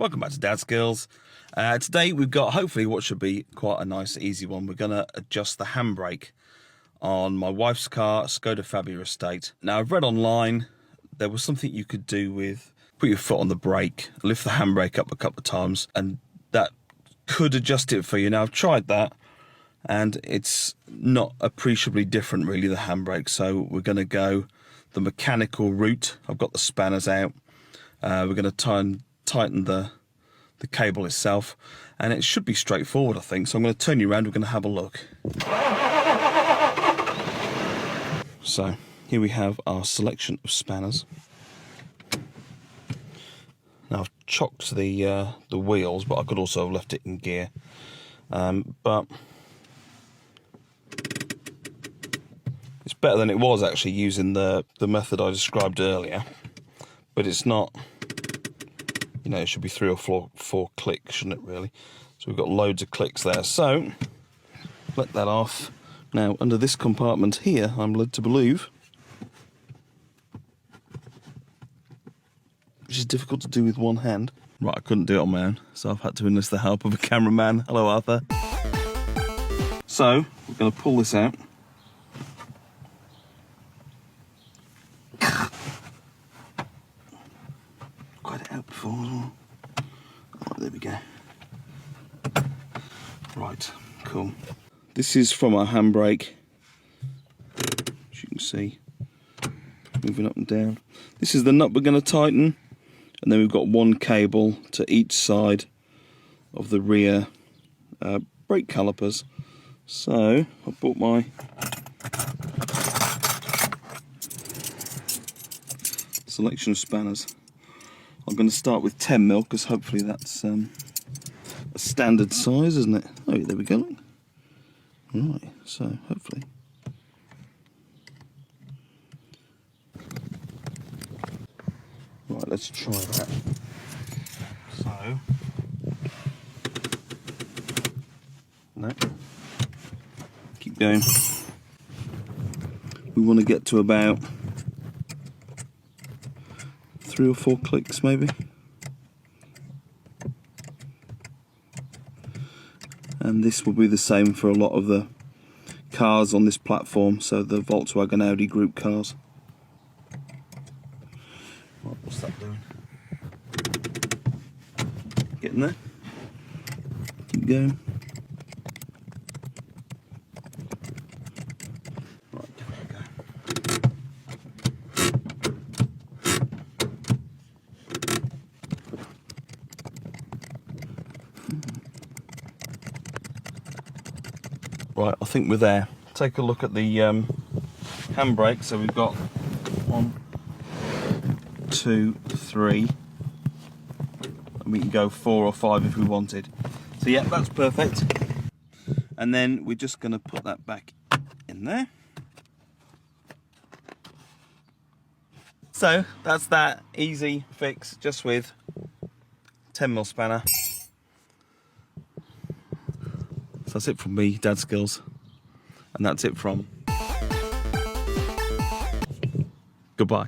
Welcome back to Dadskillz. Today we've got hopefully what should be quite a nice easy one. We're going to adjust the handbrake on my wife's car, Skoda Fabia estate. Now I've read online there was something you could do with put your foot on the brake, lift the handbrake up a couple of times, and that could adjust it for you. Now I've tried that and it's not appreciably different really, the handbrake, so we're going to go the mechanical route. I've got the spanners out. We're going to tighten the cable itself, and it should be straightforward, I think. So I'm going to turn you around, we're going to have a look. So here we have our selection of spanners. Now I've chocked the wheels, but I could also have left it in gear. But it's better than it was actually using the method I described earlier. But it's not, you know, it should be 3 or 4 clicks, shouldn't it really? So we've got loads of clicks there. So let that off. Now under this compartment here, I'm led to believe, which is difficult to do with one hand. Right, I couldn't do it on my own, so I've had to enlist the help of a cameraman. Hello, Arthur. So we're going to pull this out. Got it out before as well. Right, there we go. Right, cool. This is from our handbrake, as you can see, moving up and down. This is the nut we're going to tighten, and then we've got one cable to each side of the rear brake calipers. So I bought my selection of spanners. I'm going to start with 10mm because hopefully that's a standard size, isn't it? Oh, there we go. Right, so hopefully. Right, let's try that. So, no, keep going. We want to get to about 3 or 4 clicks maybe. And this will be the same for a lot of the cars on this platform, so the Volkswagen Audi group cars. Right, what's that doing? Getting there. Keep going. Right, give it a go. Right, I think we're there. Take a look at the handbrake. So we've got 1, 2, 3, and we can go 4 or 5 if we wanted. So yeah, that's perfect. And then we're just going to put that back in there. So that's that easy fix, just with 10mm spanner. So that's it from me, Dadskillz, and that's it from. Goodbye.